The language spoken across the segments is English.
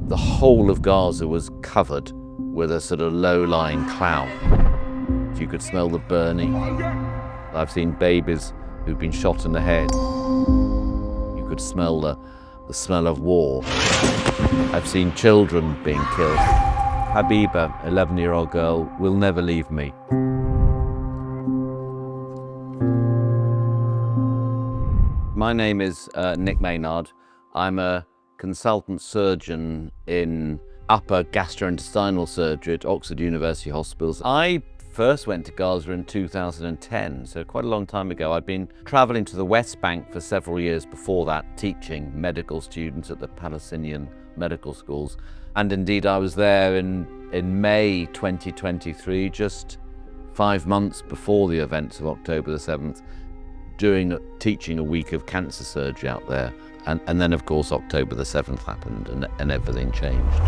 The whole of Gaza was covered with a sort of low-lying cloud. You could smell the burning. I've seen babies who've been shot in the head. You could smell the smell of war. I've seen children being killed. Habiba, 11-year-old girl, will never leave me. My name is Nick Maynard. I'm a consultant surgeon in upper gastrointestinal surgery at Oxford University Hospitals. I first went to Gaza in 2010, so quite a long time ago. I'd been traveling to the West Bank for several years before that, teaching medical students at the Palestinian medical schools. And indeed, I was there in May 2023, just 5 months before the events of October the 7th, teaching a week of cancer surgery out there. And then, of course, October the 7th happened and everything changed.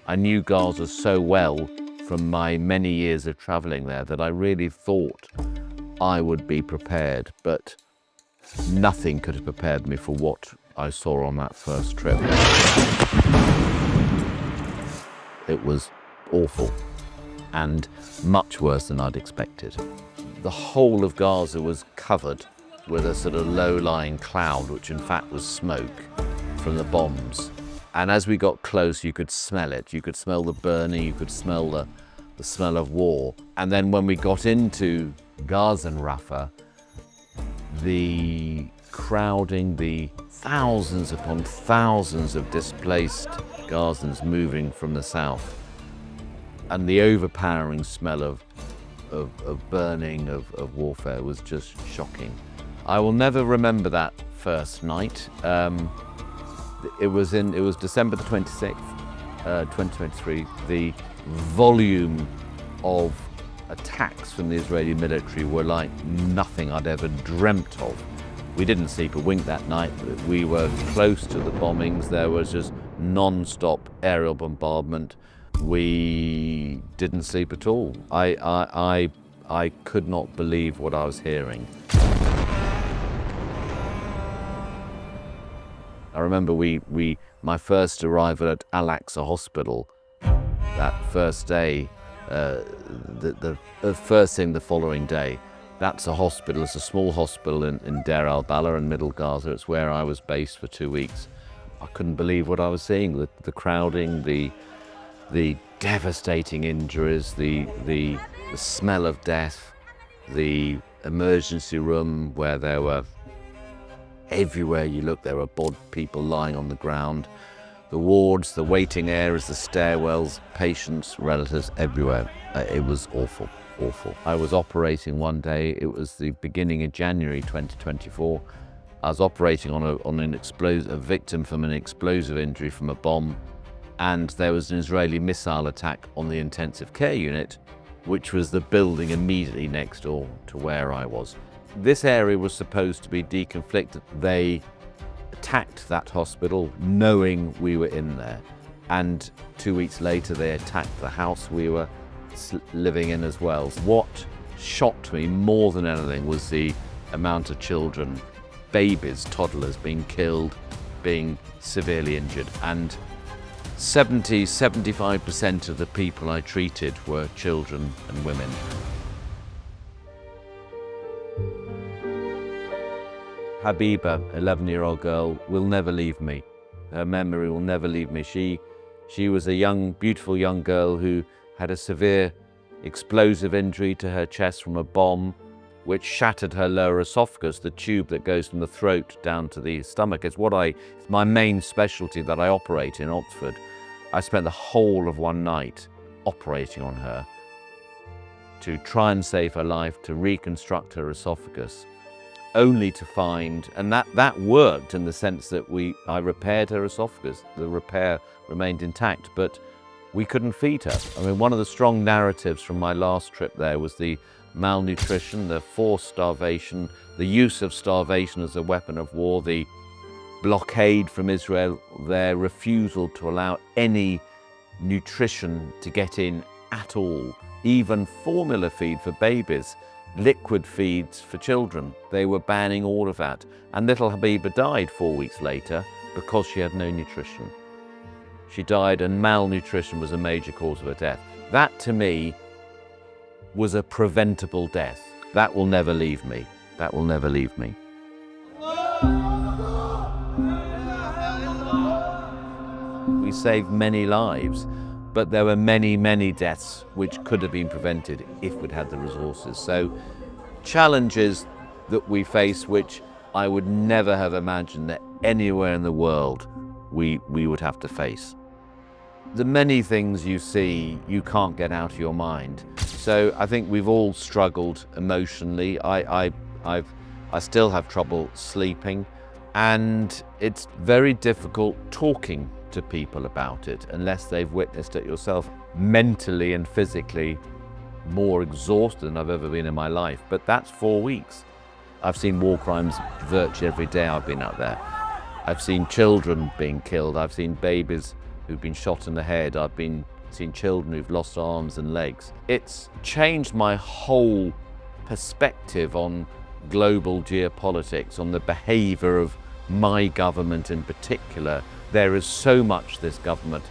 I knew Gaza so well from my many years of traveling there that I really thought I would be prepared, but nothing could have prepared me for what I saw on that first trip. It was awful and much worse than I'd expected. The whole of Gaza was covered with a sort of low-lying cloud, which in fact was smoke from the bombs. And as we got close, you could smell it. You could smell the burning, you could smell the smell of war. And then when we got into Gaza and Rafah, the crowding, the thousands upon thousands of displaced Gazans moving from the south, and the overpowering smell of burning, of warfare was just shocking. I will never remember that first night. It was December the 26th, 2023. The volume of attacks from the Israeli military were like nothing I'd ever dreamt of. We didn't sleep a wink that night. We were close to the bombings. There was just non-stop aerial bombardment. We didn't sleep at all. I could not believe what I was hearing. I remember my first arrival at Al-Aqsa Hospital that first day, the first thing the following day. That's a hospital, it's a small hospital in Deir al-Balah in Middle Gaza. It's where I was based for 2 weeks. I couldn't believe what I was seeing, the crowding, the devastating injuries, the smell of death, the emergency room where there were, everywhere you looked, there were people lying on the ground, the wards, the waiting areas, the stairwells, patients, relatives, everywhere. It was awful, awful. I was operating one day, it was the beginning of January 2024. I was operating on a victim from an explosive injury from a bomb, and there was an Israeli missile attack on the intensive care unit, which was the building immediately next door to where I was. This area was supposed to be deconflicted. They attacked that hospital knowing we were in there. And 2 weeks later, they attacked the house we were living in as well. What shocked me more than anything was the amount of children, babies, toddlers being killed, being severely injured. And 75% of the people I treated were children and women. Habiba, 11-year-old girl, will never leave me. Her memory will never leave me. She was a young, beautiful young girl who had a severe explosive injury to her chest from a bomb, which shattered her lower esophagus, the tube that goes from the throat down to the stomach. It's my main specialty that I operate in Oxford. I spent the whole of one night operating on her to try and save her life, to reconstruct her esophagus, only to find, and that worked in the sense that I repaired her esophagus. The repair remained intact, but we couldn't feed her. I mean, one of the strong narratives from my last trip there was the malnutrition, the forced starvation, the use of starvation as a weapon of war, the blockade from Israel, their refusal to allow any nutrition to get in at all, even formula feed for babies. liquid feeds for children. They were banning all of that. And little Habiba died 4 weeks later because she had no nutrition. She died, and malnutrition was a major cause of her death. That, to me, was a preventable death. That will never leave me. That will never leave me. We saved many lives, but there were many, many deaths which could have been prevented if we'd had the resources. So challenges that we face which I would never have imagined that anywhere in the world we would have to face. The many things you see, you can't get out of your mind. So I think we've all struggled emotionally. I still have trouble sleeping, and it's very difficult talking to people about it unless they've witnessed it yourself. Mentally and physically more exhausted than I've ever been in my life, but that's 4 weeks. I've seen war crimes virtually every day I've been out there. I've seen children being killed. I've seen babies who've been shot in the head. I've seen children who've lost arms and legs. It's changed my whole perspective on global geopolitics, on the behaviour of my government in particular. There is so much this government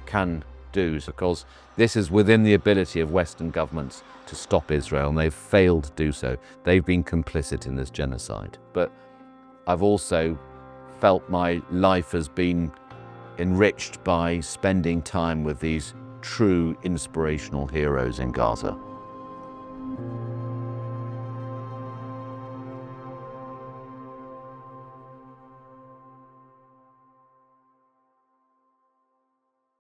can do, because this is within the ability of Western governments to stop Israel, and they've failed to do so. They've been complicit in this genocide. But I've also felt my life has been enriched by spending time with these true inspirational heroes in Gaza.